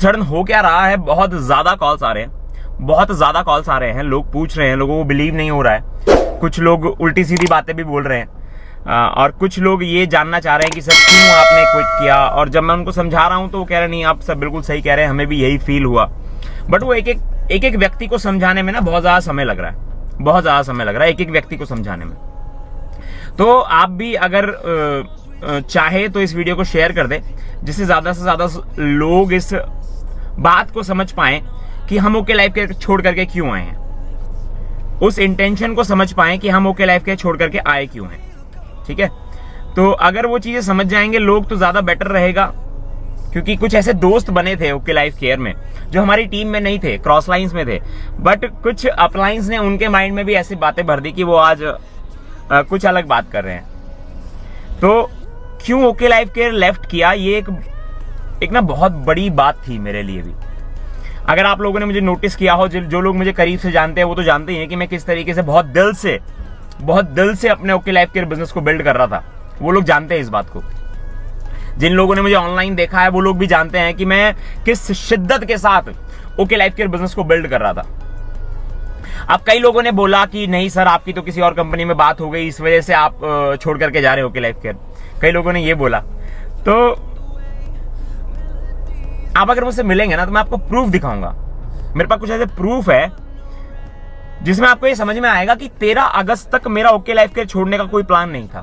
Sudden हो क्या रहा है, बहुत ज्यादा कॉल्स आ रहे हैं, बहुत ज्यादा कॉल्स आ रहे हैं, लोग पूछ रहे हैं, लोगों को बिलीव नहीं हो रहा है, कुछ लोग उल्टी सीधी बातें भी बोल रहे हैं और कुछ लोग ये जानना चाह रहे हैं कि सर क्यों आपने क्विट किया। और जब मैं उनको समझा रहा हूं तो वो कह रहे नहीं आप सब बिल्कुल सही कह रहे हैं, हमें भी यही फील हुआ। बट वो एक एक व्यक्ति को समझाने में ना बहुत ज्यादा समय लग रहा है, बहुत ज्यादा समय लग रहा है एक एक व्यक्ति को समझाने में। तो आप भी अगर चाहे तो इस वीडियो को शेयर कर दे, जिससे ज्यादा से ज्यादा लोग इस बात को समझ पाएं कि हम ओके लाइफ केयर छोड़ करके क्यों आए हैं, उस इंटेंशन को समझ पाएं कि हम ओके लाइफ केयर छोड़ करके आए क्यों हैं। ठीक है, तो अगर वो चीजें समझ जाएंगे लोग तो ज्यादा बेटर रहेगा, क्योंकि कुछ ऐसे दोस्त बने थे ओके लाइफ केयर में जो हमारी टीम में नहीं थे, क्रॉस लाइंस में थे, बट कुछ अपलाइंस ने उनके माइंड में भी ऐसी बातें भर दी कि वो आज कुछ अलग बात कर रहे हैं। तो क्यों ओके लाइफ केयर लेफ्ट किया, ये एक ना बहुत बड़ी बात थी मेरे लिए भी। अगर आप लोगों ने मुझे नोटिस किया हो, जो लोग मुझे करीब से जानते हैं वो तो जानते ही हैं कि मैं किस तरीके से बहुत दिल से अपने ओके लाइफ केयर बिजनेस को बिल्ड कर रहा था। वो लोग जानते हैं इस बात को, जिन लोगों ने मुझे ऑनलाइन देखा है वो लोग भी जानते हैं कि मैं किस शिद्दत के साथ ओके लाइफ केयर बिजनेस को बिल्ड कर रहा था। अब कई लोगों ने बोला कि नहीं सर आपकी तो किसी और कंपनी में बात हो गई, इस वजह से आप छोड़ करके जा रहे हो ओके लाइफ केयर, कई लोगों ने ये बोला। तो आप अगर मुझसे मिलेंगे ना तो मैं आपको प्रूफ दिखाऊंगा, मेरे पास कुछ ऐसे प्रूफ है जिसमें आपको ये समझ में आएगा कि 13 अगस्त तक मेरा ओके लाइफ केयर छोड़ने का कोई प्लान नहीं था।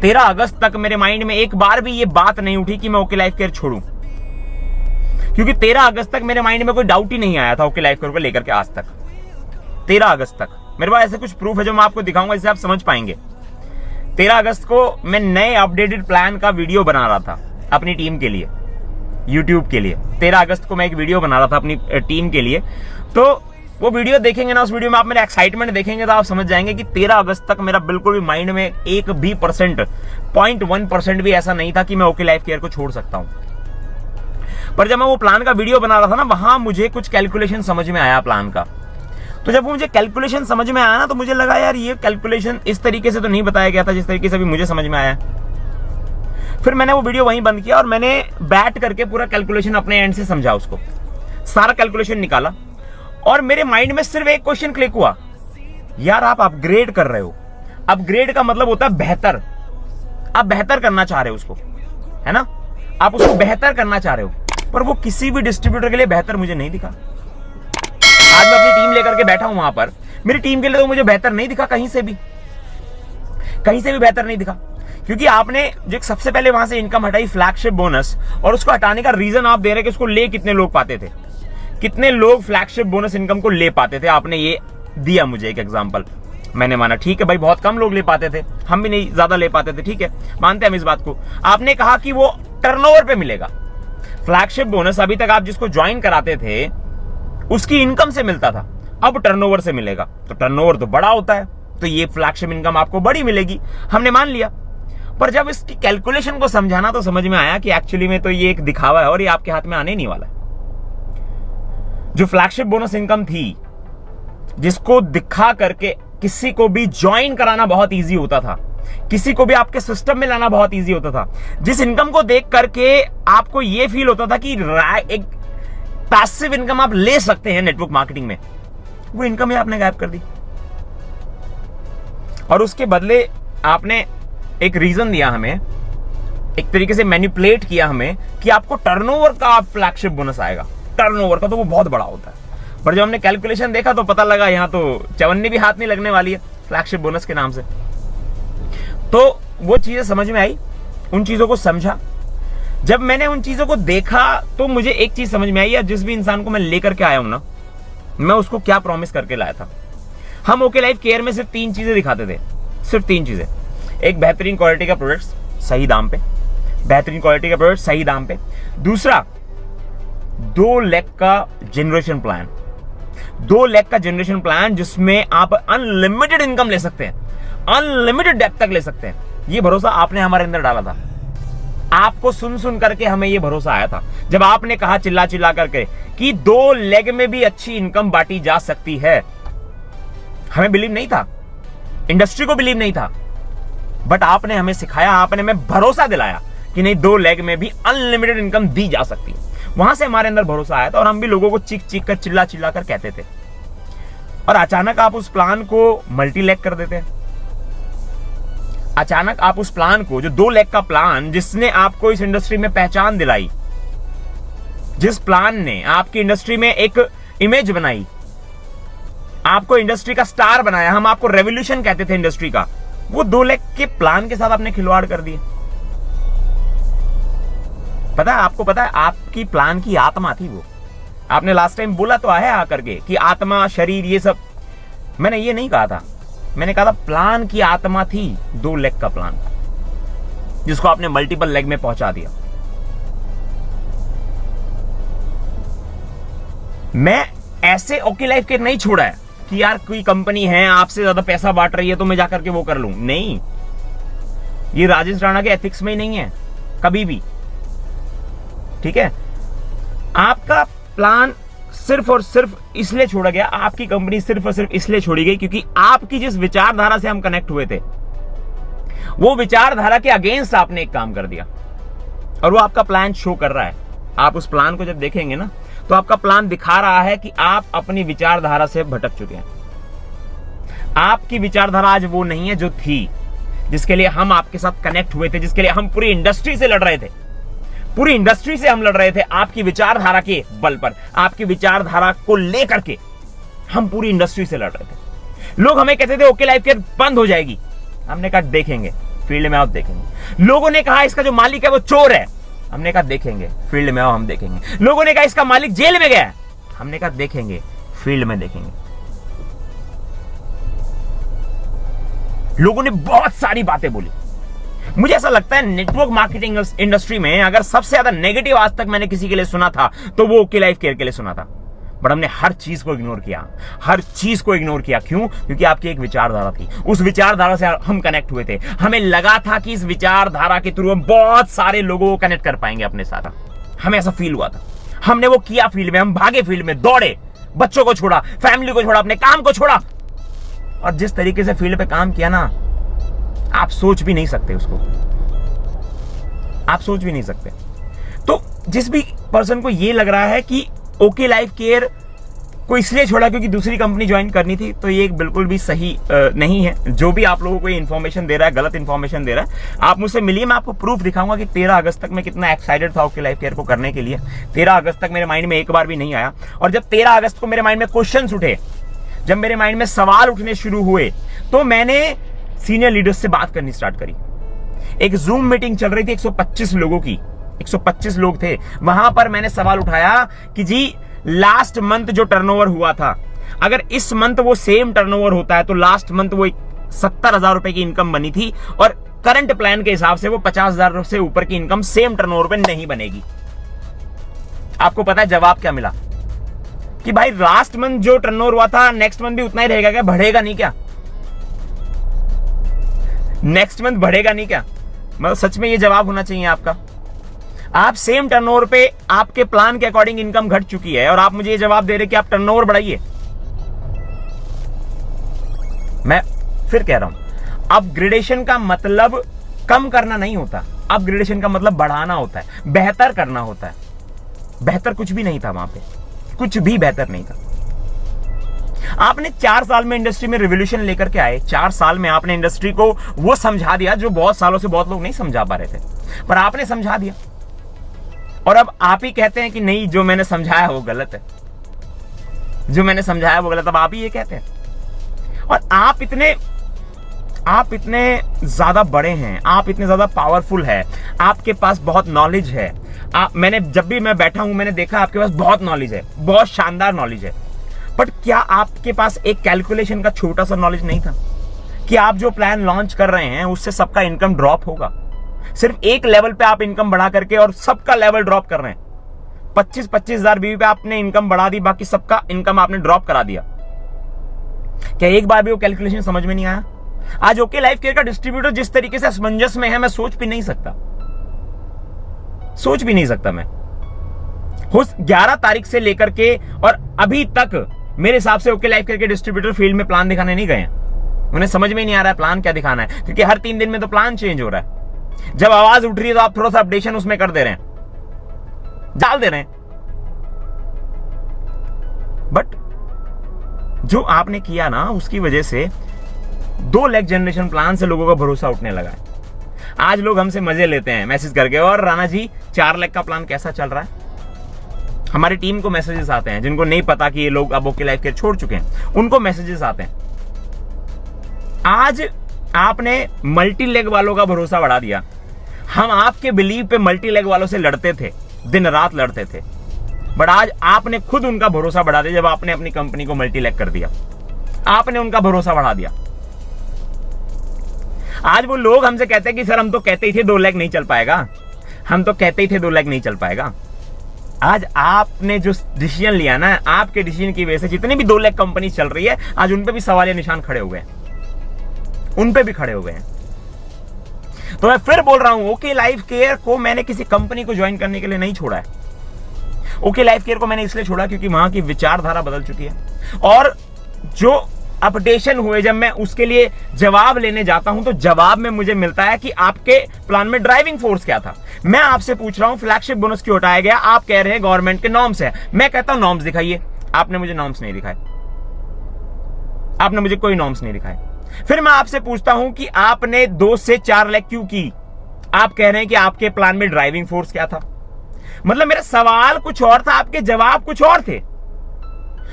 13 अगस्त तक मेरे माइंड में एक बार भी ये बात नहीं उठी कि मैं ओके लाइफ केयर छोड़ूं, क्योंकि 13 अगस्त तक मेरे माइंड में कोई डाउट ही नहीं आया था ओके लाइफ केयर को लेकर के आज तक। 13 अगस्त तक मेरे पास ऐसे कुछ प्रूफ है जो मैं आपको दिखाऊंगा, इससे आप समझ पाएंगे। 13 अगस्त को मैं नए अपडेटेड प्लान का वीडियो बना रहा था अपनी टीम के लिए, यूट्यूब के लिए। 13 अगस्त को मैं एक वीडियो बना रहा था अपनी टीम के लिए। तो वो वीडियो देखेंगे ना, उस वीडियो में आप मेरा एक्साइटमेंट देखेंगे तो आप समझ जाएंगे कि 13 अगस्त तक मेरा बिल्कुल भी माइंड में एक भी परसेंट, 0.1% भी ऐसा नहीं था कि मैं ओके लाइफ केयर को छोड़ सकता हूं। पर जब मैं वो प्लान का वीडियो बना रहा था ना, वहां मुझे कुछ कैलकुलेशन समझ में आया प्लान का। तो जब मुझे कैलकुलेशन समझ में आया ना तो मुझे लगा यार ये कैलकुलेशन इस तरीके से तो नहीं बताया गया था जिस तरीके से भी मुझे समझ में आया। फिर मैंने वो वीडियो वहीं बंद किया और मैंने बैठ करके पूरा कैलकुलेशन अपने एंड से समझा, उसको सारा कैलकुलेशन निकाला और मेरे माइंड में सिर्फ एक क्वेश्चन क्लिक हुआ, यार आप अपग्रेड कर रहे हो। अपग्रेड का मतलब होता है बेहतर, आप बेहतर करना चाह रहे हो उसको, है ना, आप उसको बेहतर करना चाह रहे हो। पर वो किसी भी डिस्ट्रीब्यूटर के लिए बेहतर मुझे नहीं दिखा। आज मैं अपनी टीम लेकर के बैठा हूं वहां पर, मेरी टीम के लिए तो मुझे बेहतर नहीं दिखा, कहीं से भी बेहतर नहीं दिखा। क्योंकि आपने जो सबसे पहले वहां से इनकम हटाई फ्लैगशिप बोनस, और उसको हटाने का रीजन आप दे रहे हैं कि उसको ले कितने लोग पाते थे, कितने लोग फ्लैगशिप बोनस इनकम को ले पाते थे, आपने ये दिया मुझे एक एग्जांपल। मैंने माना ठीक है भाई बहुत कम लोग ले पाते थे, हम भी नहीं ज्यादा ले पाते थे, ठीक है मानते हैं हम इस बात को। आपने कहा कि वो टर्नओवर पे मिलेगा। फ्लैगशिप बोनस अभी तक आप जिसको ज्वाइन कराते थे उसकी इनकम से मिलता था, अब टर्नओवर से मिलेगा, तो टर्नओवर तो बड़ा होता है, तो ये फ्लैगशिप इनकम आपको बड़ी मिलेगी, हमने मान लिया। पर जब इसकी कैलकुलेशन को समझाना तो समझ में आया कि एक्चुअली में तो ये एक दिखावा है और ये आपके हाथ में आने नहीं वाला है। जो फ्लैगशिप बोनस इनकम थी, जिसको दिखा करके किसी को भी ज्वाइन कराना बहुत इजी होता था, किसी को भी आपके सिस्टम में लाना बहुत इजी होता था, जिस इनकम को देख करके आपको यह फील होता था कि एक पैसिव इनकम आप ले सकते हैं नेटवर्क मार्केटिंग में, वो इनकम ही आपने गायब कर दी। और उसके बदले आपने एक रीजन दिया हमें, एक तरीके से मैनिपुलेट किया हमें कि आपको टर्नओवर का फ्लैगशिप बोनस आएगा। टर्नओवर का तो वो बहुत बड़ा होता है, पर जब हमने कैलकुलेशन देखा तो पता लगा यहां तो चवन्नी भी हाथ नहीं लगने वाली है फ्लैगशिप बोनस के नाम से। तो वो चीजें समझ में आई, उन चीजों को समझा। जब मैंने उन चीजों को देखा तो मुझे एक चीज समझ में आई, यार जिस भी इंसान को मैं लेकर के आया हूं ना, मैं उसको क्या प्रॉमिस करके लाया था। हम ओके लाइफ केयर में सिर्फ 3 चीजें दिखाते थे, सिर्फ 3 चीजें। एक बेहतरीन क्वालिटी का प्रोडक्ट्स सही दाम पे, बेहतरीन क्वालिटी का प्रोडक्ट सही दाम पे। दूसरा 2 लाख का जनरेशन प्लान, 2 लाख का जनरेशन प्लान जिसमें आप अनलिमिटेड इनकम ले सकते हैं, अनलिमिटेड डेप्थ तक ले सकते हैं। ये भरोसा आपने हमारे अंदर डाला था, आपको सुन सुन करके हमें ये भरोसा आया था जब आपने कहा चिल्ला चिल्ला करके कि 2 लेग में भी अच्छी इनकम बांटी जा सकती है। हमें बिलीव नहीं था, इंडस्ट्री को बिलीव नहीं था, बट आपने हमें सिखाया, आपने हमें भरोसा दिलाया कि नहीं 2 लेग में भी अनलिमिटेड इनकम दी जा सकती है। वहां से हमारे अंदर भरोसा आया था और हम भी लोगों को चीख चीख कर चिल्ला चिल्ला कर कहते थे, और अचानक आप उस प्लान को मल्टी लेग कर देते हैं। अचानक आप उस प्लान को, जो 2 लेग का प्लान जिसने आपको इस इंडस्ट्री में पहचान दिलाई, जिस प्लान ने आपकी इंडस्ट्री में एक इमेज बनाई, आपको इंडस्ट्री का स्टार बनाया, हम आपको रेवोल्यूशन कहते थे इंडस्ट्री का, वो 2 लेग के प्लान के साथ आपने खिलवाड़ कर दिया। पता है आपको, पता है आपकी प्लान की आत्मा थी वो। आपने लास्ट टाइम बोला तो है आकर के कि आत्मा शरीर ये सब, मैंने ये नहीं कहा था, मैंने कहा था प्लान की आत्मा थी 2 लेग का प्लान, जिसको आपने मल्टीपल लेग में पहुंचा दिया। मैं ऐसे ओके लाइफ के नहीं छोड़ा है कि यार कोई कंपनी है आपसे ज्यादा पैसा बांट रही है तो मैं जाकर के वो कर लूं, नहीं, ये राजेश राणा के एथिक्स में ही नहीं है कभी भी। ठीक है, आपका प्लान सिर्फ और सिर्फ इसलिए छोड़ा गया, आपकी कंपनी सिर्फ और सिर्फ इसलिए छोड़ी गई क्योंकि आपकी जिस विचारधारा से हम कनेक्ट हुए थे, वो विचारधारा के अगेंस्ट आपने एक काम कर दिया, और वो आपका प्लान शो कर रहा है। आप उस प्लान को जब देखेंगे ना, तो आपका प्लान दिखा रहा है कि आप अपनी विचारधारा से भटक चुके हैं। आपकी विचारधारा आज वो नहीं है जो थी, जिसके लिए हम आपके साथ कनेक्ट हुए थे, जिसके लिए हम पूरी इंडस्ट्री से लड़ रहे थे। पूरी इंडस्ट्री से हम लड़ रहे थे आपकी विचारधारा के बल पर, आपकी विचारधारा को लेकर के हम पूरी इंडस्ट्री से लड़ रहे थे। लोग हमें कहते थे ओके लाइफ केयर बंद हो जाएगी, हमने कहा देखेंगे, फील्ड में आप देखेंगे। लोगों ने कहा इसका जो मालिक है वो चोर है, हमने कहा देखेंगे, फील्ड में आओ हम देखेंगे। लोगों ने कहा इसका मालिक जेल में गया है, हमने कहा देखेंगे, फील्ड में देखेंगे। लोगों ने बहुत सारी बातें बोली। मुझे ऐसा लगता है नेटवर्क मार्केटिंग इंडस्ट्री में अगर सबसे ज्यादा नेगेटिव आज तक मैंने किसी के लिए सुना था तो वो ओके लाइफ केयर के लिए सुना था, बट हमने हर चीज को इग्नोर किया, हर चीज को इग्नोर किया। क्यों? क्योंकि आपकी एक विचारधारा थी, उस विचारधारा से हम कनेक्ट हुए थे। हमें लगा था कि इस विचारधारा के थ्रू हम बहुत सारे लोगों को कनेक्ट कर पाएंगे अपने साथ, हमें ऐसा फील हुआ था। हमने वो किया फील्ड में, हम भागे फील्ड में, दौड़े, बच्चों को छोड़ा, फैमिली को छोड़ा, अपने काम को छोड़ा, और जिस तरीके से फील्ड पे काम किया ना, आप सोच भी नहीं सकते उसको, आप सोच भी नहीं सकते। तो जिस भी पर्सन को ये लग रहा है कि ओके लाइफ केयर को इसलिए छोड़ा क्योंकि दूसरी कंपनी ज्वाइन करनी थी, तो ये बिल्कुल भी सही नहीं है। जो भी आप लोगों को इन्फॉर्मेशन दे रहा है, गलत इन्फॉर्मेशन दे रहा है, आप मुझसे मिलिए, मैं आपको प्रूफ दिखाऊंगा कि 13 अगस्त तक मैं कितना एक्साइटेड था ओके लाइफ केयर को करने के लिए। 13 अगस्त तक मेरे माइंड में एक बार भी नहीं आया, और जब 13 अगस्त को मेरे माइंड में क्वेश्चंस उठे, जब मेरे माइंड में सवाल उठने शुरू हुए, तो मैंने सीनियर लीडर्स से बात करनी स्टार्ट करी। एक जूम मीटिंग चल रही थी 125 लोगों की, 125 लोग थे वहां पर। मैंने सवाल उठाया कि जी लास्ट मंथ जो टर्नओवर हुआ था, अगर इस मंथ वो सेम टर्नओवर होता है तो लास्ट मंथ वो 70,000 रुपए की इनकम बनी थी, और करंट प्लान के हिसाब से वो 50,000 से ऊपर की इनकम सेम टर्नओवर पे नहीं बनेगी। आपको पता है जवाब क्या मिला? कि भाई लास्ट मंथ जो टर्नओवर हुआ था नेक्स्ट मंथ भी उतना ही रहेगा क्या? बढ़ेगा नहीं क्या? नेक्स्ट मंथ बढ़ेगा नहीं क्या? मतलब सच में ये जवाब होना चाहिए आपका। आप सेम टर्नओवर पे आपके प्लान के अकॉर्डिंग इनकम घट चुकी है, और आप मुझे ये जवाब दे रहे कि आप टर्नओवर बढ़ाइए। मैं फिर कह रहा हूं, अपग्रेडेशन का मतलब कम करना नहीं होता, अपग्रेडेशन का मतलब बढ़ाना होता है, बेहतर करना होता है। बेहतर कुछ भी नहीं था वहां पे, कुछ भी बेहतर नहीं था। आपने 4 साल में इंडस्ट्री में रिवॉल्यूशन लेकर के आए। 4 साल में आपने इंडस्ट्री को वो समझा दिया जो बहुत सालों से बहुत लोग नहीं समझा पा रहे थे, पर आपने समझा दिया। और अब आप ही कहते हैं कि नहीं, जो मैंने समझाया वो गलत है, जो मैंने समझाया वो गलत। अब आप ही ये कहते हैं। और आप इतने ज्यादा बड़े हैं, आप इतने ज्यादा पावरफुल है, आपके पास बहुत नॉलेज है। जब भी मैं बैठा हूं, मैंने देखा आपके पास बहुत नॉलेज है, बहुत शानदार नॉलेज है। बट क्या आपके पास एक कैलकुलेशन का छोटा सा नॉलेज नहीं था कि आप जो प्लान लॉन्च कर रहे हैं उससे सबका इनकम ड्रॉप होगा? सिर्फ एक लेवल पे आप इनकम बढ़ा करके और सबका लेवल ड्रॉप कर रहे हैं। 25-25 हजार बीवी पे आपने इनकम बढ़ा दी, बाकी सबका इनकम आपने ड्रॉप करा दिया। क्या एक बार भी वो कैलकुलेशन समझ में नहीं आया? आज ओके लाइफ केयर का डिस्ट्रीब्यूटर जिस तरीके से असमंजस में है, मैं सोच भी नहीं सकता मैं। 11 तारीख से लेकर के और अभी तक मेरे हिसाब से ओके लाइफ केयर के डिस्ट्रीब्यूटर फील्ड में प्लान दिखाने नहीं गए हैं। उन्हें समझ में नहीं आ रहा है प्लान क्या दिखाना है, क्योंकि हर 3 दिन में तो प्लान चेंज हो रहा है। जब आवाज उठ रही है तो आप थोड़ा सा अपडेशन उसमें कर दे रहे हैं, डाल दे रहे हैं। बट जो आपने किया ना, उसकी वजह से 2 लाख जनरेशन प्लान से लोगों का भरोसा उठने लगा है। आज लोग हमसे मजे लेते हैं मैसेज करके, और राणा जी 4 लाख का प्लान कैसा चल रहा है? हमारी टीम को मैसेजेस आते हैं, जिनको नहीं पता कि ये लोग अब ओके लाइफ केयर छोड़ चुके हैं, उनको मैसेजेस आते हैं। आज आपने मल्टी लेग वालों का भरोसा बढ़ा दिया। हम आपके बिलीव पे मल्टी लेग वालों से लड़ते थे, दिन रात लड़ते थे, बट आज आपने खुद उनका भरोसा बढ़ा दिया। जब आपने अपनी कंपनी को मल्टी लेग कर दिया, आपने उनका भरोसा बढ़ा दिया। आज वो लोग हमसे कहते हैं कि सर हम तो कहते ही थे 2 लाख नहीं चल पाएगा, हम तो कहते ही थे 2 लाख नहीं चल पाएगा। आज आपने जो डिसीजन लिया ना, आपके डिसीजन की वजह से जितनी भी 2 लाख कंपनी चल रही है, आज उन पे भी सवालिया निशान खड़े हुए हैं, उन पे भी खड़े हुए हैं। तो मैं फिर बोल रहा हूं, ओके लाइफ केयर को मैंने किसी कंपनी को ज्वाइन करने के लिए नहीं छोड़ा है। ओके लाइफ केयर को मैंने इसलिए छोड़ा क्योंकि वहां की विचारधारा बदल चुकी है, और जो अपडेशन हुए, जब मैं उसके लिए जवाब लेने जाता हूं तो जवाब में मुझे मिलता है कि आपके प्लान में ड्राइविंग फोर्स क्या था। मैं आपसे पूछ रहा हूं फ्लैगशिप बोनस क्यों हटाया गया, आप कह रहे हैं गवर्नमेंट के नॉर्म्स है। मैं कहता हूं नॉर्म्स दिखाइए, आपने मुझे नॉर्म्स नहीं दिखाए, आपने मुझे कोई नॉर्म्स नहीं दिखाए। फिर मैं आपसे पूछता हूं कि आपने 2 से 4 लाख क्यों की, आप कह रहे हैं कि आपके प्लान में ड्राइविंग फोर्स क्या था। मतलब मेरा सवाल कुछ और था, आपके जवाब कुछ और थे।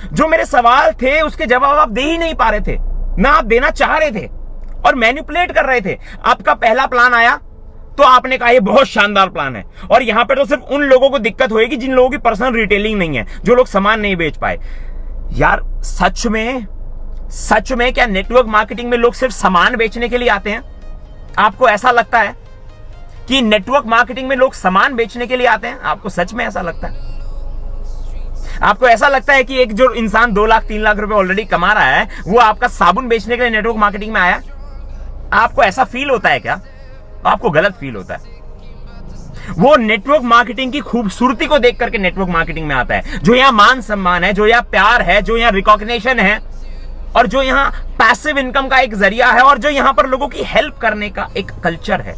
जो मेरे सवाल थे उसके जवाब आप दे ही नहीं पा रहे थे, ना आप देना चाह रहे थे और मैनिपुलेट कर रहे थे। आपका पहला प्लान आया तो आपने कहा ये बहुत शानदार प्लान है, और यहां पर तो सिर्फ उन लोगों को दिक्कत होगी जिन लोगों की पर्सनल रिटेलिंग नहीं है, जो लोग सामान नहीं बेच पाए। यार सच में क्या नेटवर्क मार्केटिंग में लोग सिर्फ सामान बेचने के लिए आते हैं? आपको ऐसा लगता है कि नेटवर्क मार्केटिंग में लोग सामान बेचने के लिए आते हैं? आपको सच में ऐसा लगता है? आपको ऐसा लगता है कि एक जो इंसान 2 लाख 3 लाख रुपए ऑलरेडी कमा रहा है, वो आपका साबुन बेचने के लिए नेटवर्क मार्केटिंग में आया? आपको ऐसा फील होता है क्या? आपको गलत फील होता है। वो नेटवर्क मार्केटिंग की खूबसूरती को देख करके नेटवर्क मार्केटिंग में आता है, जो यहां मान सम्मान है, जो यहां प्यार है, जो यहां रिकॉग्निशन है, और जो यहां पैसिव इनकम का एक जरिया है, और जो यहां पर लोगों की हेल्प करने का एक कल्चर है।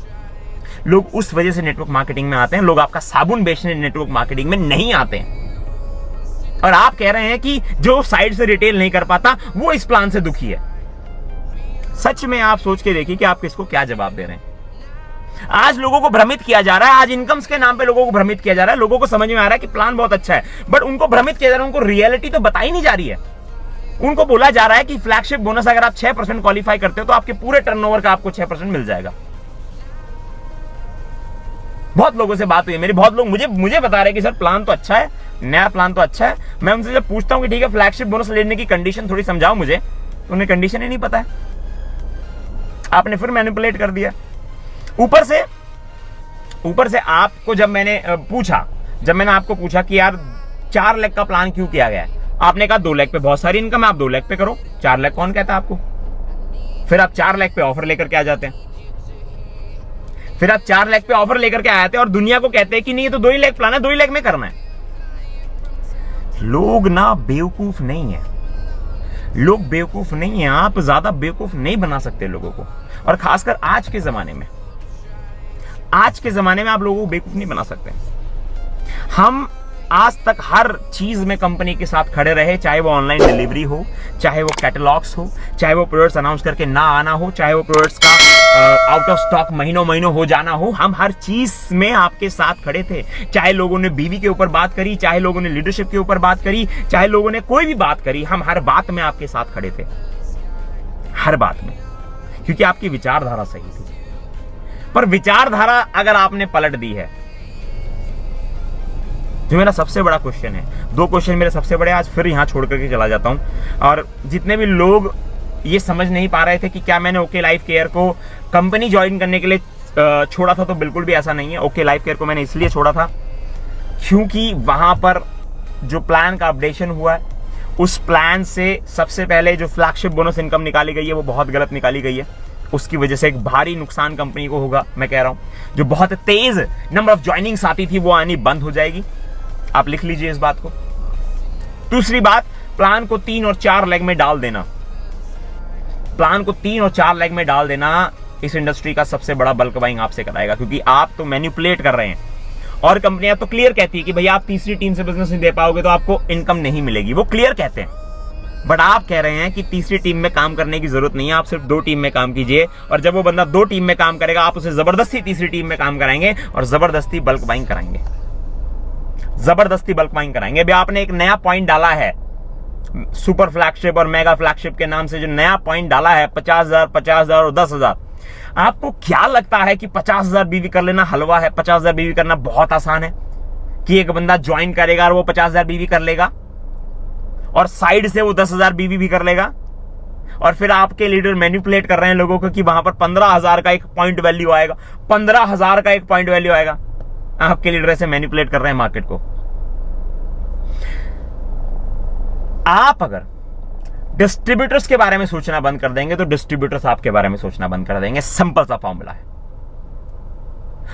लोग उस वजह से नेटवर्क मार्केटिंग में आते हैं। लोग आपका साबुन बेचने नेटवर्क मार्केटिंग में नहीं आते हैं। और आप कह रहे हैं कि जो साइड से रिटेल नहीं कर पाता वो इस प्लान से दुखी है। सच में आप सोच के देखिए कि आप किसको क्या जवाब दे रहे हैं। आज लोगों को भ्रमित किया जा रहा है, आज इनकम्स के नाम पे लोगों को भ्रमित किया जा रहा है। लोगों को समझ में आ रहा है कि प्लान बहुत अच्छा है, बट उनको भ्रमित किया जा रहा है, उनको रियलिटी तो बताई नहीं जा रही है। उनको बोला जा रहा है कि फ्लैगशिप बोनस अगर आप 6% क्वालिफाई करते हो तो आपके पूरे टर्नओवर का आपको 6% मिल जाएगा। बहुत लोगों से बात हुई है मेरी, बहुत लोग मुझे बता रहे हैं कि सर प्लान तो अच्छा है, नया प्लान तो अच्छा है। मैं उनसे जब पूछता हूं कि ठीक है फ्लैगशिप बोनस लेने की कंडीशन थोड़ी समझाओ मुझे, तो उन्हें कंडीशन ही नहीं पता है। आपने फिर मैनिपुलेट कर दिया। ऊपर से आपको जब मैंने आपको पूछा कि यार 4 लाख का प्लान क्यों किया गया है, आपने कहा 2 लाख पे बहुत सारी इनकम है, आप 2 लाख पे करो। 4 लाख कौन कहता है आपको? फिर आप 4 लाख पे ऑफर लेकर के आ जाते हैं। फिर आप 4 लाख पे ऑफर लेकर के आए थे और दुनिया को कहते हैं कि नहीं ये तो 2 ही लाख प्लान है, 2 ही लाख में करना है। लोग ना बेवकूफ नहीं है, लोग बेवकूफ नहीं है। आप ज्यादा बेवकूफ नहीं बना सकते लोगों को, और खासकर आज के जमाने में आप लोगों को बेवकूफ नहीं बना सकते। हम आज तक हर चीज में कंपनी के साथ खड़े रहे, चाहे वो ऑनलाइन डिलीवरी हो, चाहे वो कैटलॉग्स हो, चाहे वो प्रोडक्ट्स अनाउंस करके ना आना हो, चाहे वो प्रोडक्ट्स का आउट ऑफ स्टॉक महीनों हो जाना हो। हम हर चीज में आपके साथ खड़े थे। चाहे लोगों ने बीवी के ऊपर बात करी, चाहे लोगों ने लीडरशिप के ऊपर बात करी, चाहे लोगों ने कोई भी बात करी, हम हर बात में आपके साथ खड़े थे, हर बात में, क्योंकि आपकी विचारधारा सही थी। पर विचारधारा अगर आपने पलट दी है, जो मेरा सबसे बड़ा क्वेश्चन है, 2 क्वेश्चन मेरे सबसे बड़े, आज फिर यहां छोड़ करके चला जाता हूं। और जितने भी लोग ये समझ नहीं पा रहे थे कि क्या मैंने ओके लाइफ केयर को कंपनी ज्वाइन करने के लिए छोड़ा था, तो बिल्कुल भी ऐसा नहीं है। ओके लाइफ केयर को मैंने इसलिए छोड़ा था क्योंकि वहां पर जो प्लान का अपडेशन हुआ है, उस प्लान से सबसे पहले जो फ्लैगशिप बोनस इनकम निकाली गई है वो बहुत गलत निकाली गई है। उसकी वजह से एक भारी नुकसान कंपनी को होगा। मैं कह रहा हूं जो बहुत तेज नंबर ऑफ ज्वाइनिंग्स आती थी वो आनी बंद हो जाएगी। आप लिख लीजिए इस बात को। दूसरी बात, प्लान को 3 और 4 लेग में डाल देना। प्लान को 3 और 4 लेग में डाल देना इस इंडस्ट्री का सबसे बड़ा बल्क बाइंग आपसे कराएगा, क्योंकि आप तो मैनिपुलेट कर रहे हैं। और कंपनियां तो क्लियर कहती है कि भैया आप तीसरी टीम से बिजनेस नहीं दे पाओगे तो आपको इनकम नहीं मिलेगी, वो क्लियर कहते हैं। बट आप कह रहे हैं कि तीसरी टीम में काम करने की जरूरत नहीं है, आप सिर्फ 2 टीम में काम कीजिए, और जब वो बंदा 2 टीम में काम करेगा आप उसे जबरदस्ती तीसरी टीम में काम कराएंगे और जबरदस्ती बल्क बाइंग कराएंगे, जबरदस्ती बल्क बाइंग कराएंगे। अभी आपने एक नया पॉइंट डाला है, सुपर फ्लैगशिप और मेगा फ्लैगशिप के नाम से जो नया पॉइंट डाला है, 50,000, 50,000 और 10,000। आपको क्या लगता है कि 50,000 बीवी कर लेना हलवा है? 50,000 बीवी करना बहुत आसान है कि एक बंदा ज्वाइन करेगा और वो 50,000 बीवी कर लेगा और साइड से वो 10,000 बीवी भी कर लेगा, और फिर आपके लीडर मैनिपुलेट कर रहे हैं लोगों को कि वहां पर 15,000 का एक पॉइंट वैल्यू आएगा, 15,000 का एक पॉइंट वैल्यू आएगा। आपके लीडर ऐसे मैनिपुलेट कर रहे हैं मार्केट को। आप अगर डिस्ट्रीब्यूटर्स के बारे में सोचना बंद कर देंगे तो डिस्ट्रीब्यूटर्स आपके बारे में सोचना बंद कर देंगे। सिंपल सा फॉर्मूला है।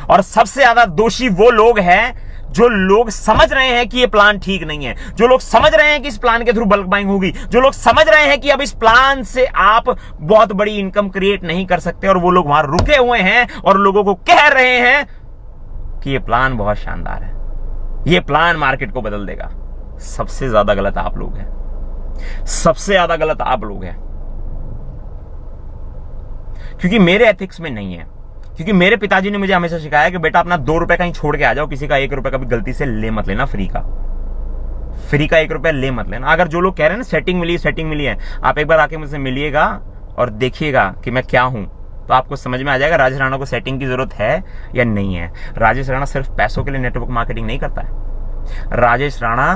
और सबसे ज्यादा दोषी वो लोग हैं जो लोग समझ रहे हैं कि ये प्लान ठीक नहीं है, जो लोग समझ रहे हैं कि इस प्लान के थ्रू बल्क बाइंग होगी, जो लोग समझ रहे हैं कि अब इस प्लान से आप बहुत बड़ी इनकम क्रिएट नहीं कर सकते, और वो लोग वहां रुके हुए हैं और लोगों को कह रहे हैं कि ये प्लान बहुत शानदार है, ये प्लान मार्केट को बदल देगा। सबसे ज्यादा गलत आप लोग हैं, सबसे ज्यादा गलत आप लोग हैं, क्योंकि मेरे एथिक्स में नहीं है। क्योंकि मेरे पिताजी ने मुझे हमेशा सिखाया कि बेटा अपना 2 रुपए कहीं छोड़ के आ जाओ, किसी का 1 रुपए का भी गलती से ले मत लेना, फ्री का 1 रुपए ले मत लेना। अगर जो लोग कह रहे हैं ना सेटिंग मिली है, आप एक बार आके मुझसे मिलिएगा और देखिएगा कि मैं क्या हूं, तो आपको समझ में आ जाएगा राजेश राणा को सेटिंग की जरूरत है या नहीं है। राजेश राणा सिर्फ पैसों के लिए नेटवर्क मार्केटिंग नहीं करता है। राजेश राणा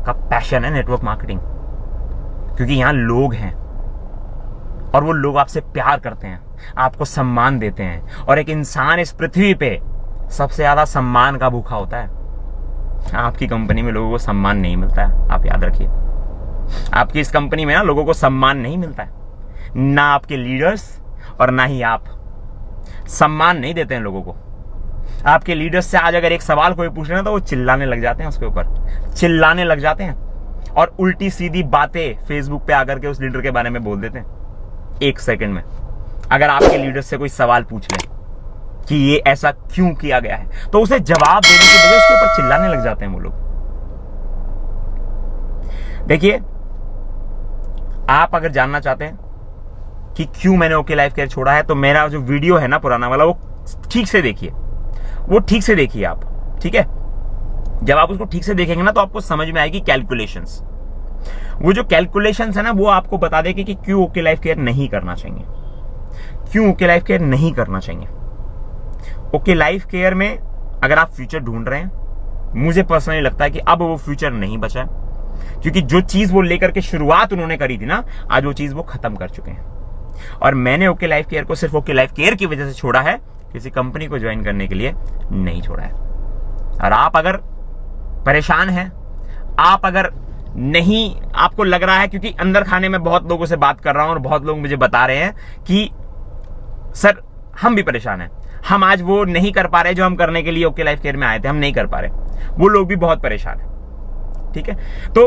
का पैशन है नेटवर्क मार्केटिंग, क्योंकि यहां लोग हैं और वो लोग आपसे प्यार करते हैं, आपको सम्मान देते हैं, और एक इंसान इस पृथ्वी पे सबसे ज्यादा सम्मान का भूखा होता है। आपकी कंपनी में लोगों को सम्मान नहीं मिलता है, आप याद रखिए। आपकी इस कंपनी में ना लोगों को सम्मान नहीं मिलता है, ना आपके लीडर्स और ना ही आप सम्मान नहीं देते हैं लोगों को। आपके लीडर्स से आज अगर एक सवाल कोई पूछ रहे हैं तो वो चिल्लाने लग जाते हैं, उसके ऊपर चिल्लाने लग जाते हैं और उल्टी सीधी बातें फेसबुक पे आकर के उस लीडर के बारे में बोल देते हैं 1 सेकंड में। अगर आपके लीडर से कोई सवाल पूछ ले कि ये ऐसा क्यों किया गया है, तो उसे जवाब देने की बजाय उसके ऊपर चिल्लाने लग जाते हैं वो लोग। देखिए, आप अगर जानना चाहते हैं कि क्यों मैंने ओके लाइफ केयर छोड़ा है, तो मेरा जो वीडियो है ना पुराना वाला, वो ठीक से देखिए, वो ठीक से देखिए आप, ठीक है। जब आप उसको ठीक से देखेंगे ना तो आपको समझ में आएगी कैलकुलेशंस। वो जो कैलकुलेशंस है ना, वो आपको बता देगी कि क्यों ओके लाइफ केयर नहीं करना चाहिए, क्यों ओके लाइफ केयर नहीं करना चाहिए। ओके लाइफ केयर में अगर आप फ्यूचर ढूंढ रहे हैं, मुझे पर्सनली लगता है कि अब वो फ्यूचर नहीं बचा है, क्योंकि जो चीज वो लेकर के शुरुआत उन्होंने करी थी ना, आज वो चीज वो खत्म कर चुके हैं। और मैंने ओके लाइफ केयर को सिर्फ ओके लाइफ केयर की वजह से छोड़ा है, किसी कंपनी को ज्वाइन करने के लिए नहीं छोड़ा है। और आप अगर परेशान हैं, आप अगर नहीं, आपको लग रहा है, क्योंकि अंदर खाने में बहुत लोगों से बात कर रहा हूं और बहुत लोग मुझे बता रहे हैं कि सर हम भी परेशान हैं, हम आज वो नहीं कर पा रहे जो हम करने के लिए ओके लाइफ केयर में आए थे, हम नहीं कर पा रहे, वो लोग भी बहुत परेशान हैं, ठीक है। तो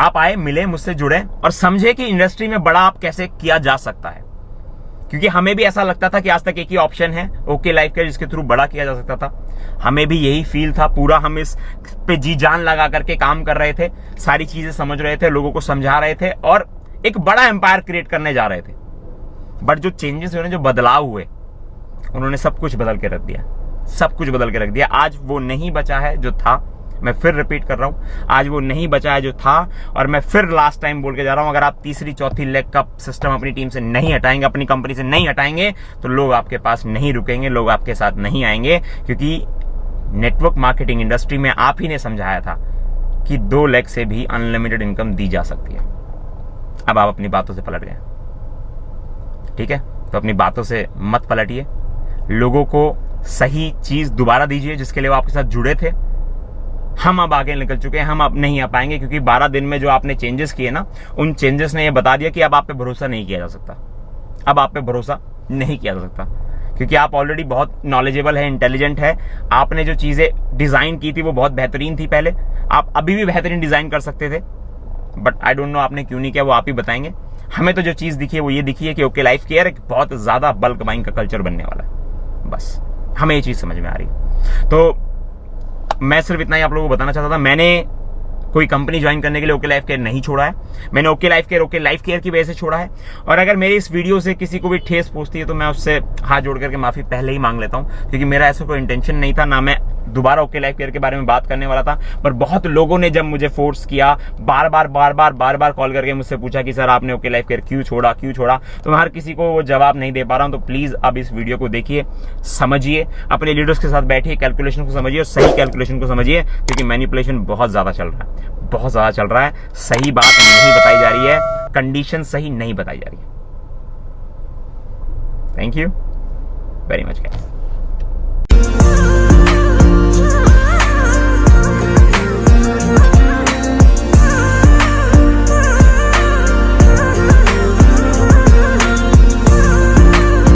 आप आए, मिले, मुझसे जुड़े और समझे कि इंडस्ट्री में बड़ा आप कैसे किया जा सकता है, क्योंकि हमें भी ऐसा लगता था कि आज तक एक ही ऑप्शन है ओके लाइफ केयर जिसके थ्रू बड़ा किया जा सकता था। हमें भी यही फील था, पूरा हम इस पे जी जान लगा करके काम कर रहे थे, सारी चीजें समझ रहे थे, लोगों को समझा रहे थे और एक बड़ा एम्पायर क्रिएट करने जा रहे थे। बट जो चेंजेस हुए, जो बदलाव हुए, उन्होंने सब कुछ बदल के रख दिया, सब कुछ बदल के रख दिया। आज वो नहीं बचा है जो था, मैं फिर रिपीट कर रहा हूं, आज वो नहीं बचा है जो था। और मैं फिर लास्ट टाइम बोल के जा रहा हूं, अगर आप तीसरी चौथी लेग का सिस्टम अपनी टीम से नहीं हटाएंगे, अपनी कंपनी से नहीं हटाएंगे, तो लोग आपके पास नहीं रुकेंगे, लोग आपके साथ नहीं आएंगे। क्योंकि नेटवर्क मार्केटिंग इंडस्ट्री में आप ही ने समझाया था कि 2 लेग से भी अनलिमिटेड इनकम दी जा सकती है। अब आप अपनी बातों से पलट गए, ठीक है। तो अपनी बातों से मत पलटिए, लोगों को सही चीज दोबारा दीजिए जिसके लिए वो आपके साथ जुड़े थे। हम अब आगे निकल चुके हैं, हम अब नहीं आ पाएंगे, क्योंकि 12 दिन में जो आपने चेंजेस किए ना, उन चेंजेस ने ये बता दिया कि अब आप पे भरोसा नहीं किया जा सकता, अब आप पे भरोसा नहीं किया जा सकता, क्योंकि आप ऑलरेडी बहुत नॉलेजेबल है, इंटेलिजेंट है। आपने जो चीजें डिजाइन की थी वो बहुत बेहतरीन थी पहले, आप अभी भी बेहतरीन डिजाइन कर सकते थे, बट आई डोंट नो आपने क्यों नहीं किया, वो आप ही बताएंगे। हमें तो जो चीज़ दिखी है वो ये दिखी है कि ओके लाइफ केयर एक बहुत ज़्यादा बल्क बाइंग का कल्चर बनने वाला है। बस हमें ये चीज़ समझ में आ रही है। तो मैं सिर्फ इतना ही आप लोगों को बताना चाहता था। मैंने कोई कंपनी ज्वाइन करने के लिए ओके लाइफ केयर नहीं छोड़ा है। मैंने ओके लाइफ केयर की वजह से छोड़ा है। और अगर मेरी इस वीडियो से किसी को भी ठेस पहुंचती है तो मैं उससे हाथ जोड़ करके माफी पहले ही मांग लेता हूं, क्योंकि मेरा ऐसा कोई इंटेंशन नहीं था, ना मैं दोबारा ओके लाइफ केयर के बारे में बात करने वाला था। पर बहुत लोगों ने जब मुझे फोर्स किया, बार बार कॉल करके मुझसे पूछा कि सर आपने ओके लाइफ केयर क्यों छोड़ा, तो मैं हर किसी को वो जवाब नहीं दे पा रहा हूं। तो प्लीज अब इस वीडियो को देखिए, समझिए, अपने लीडर्स के साथ बैठिए, कैलकुलेशन को समझिए और सही कैलकुलेशन को समझिए, क्योंकि मैनिपुलेशन बहुत ज्यादा चल रहा है, बहुत ज्यादा चल रहा है। सही बात नहीं बताई जा रही है, कंडीशन सही नहीं बताई जा रही है। Thank you very much guys.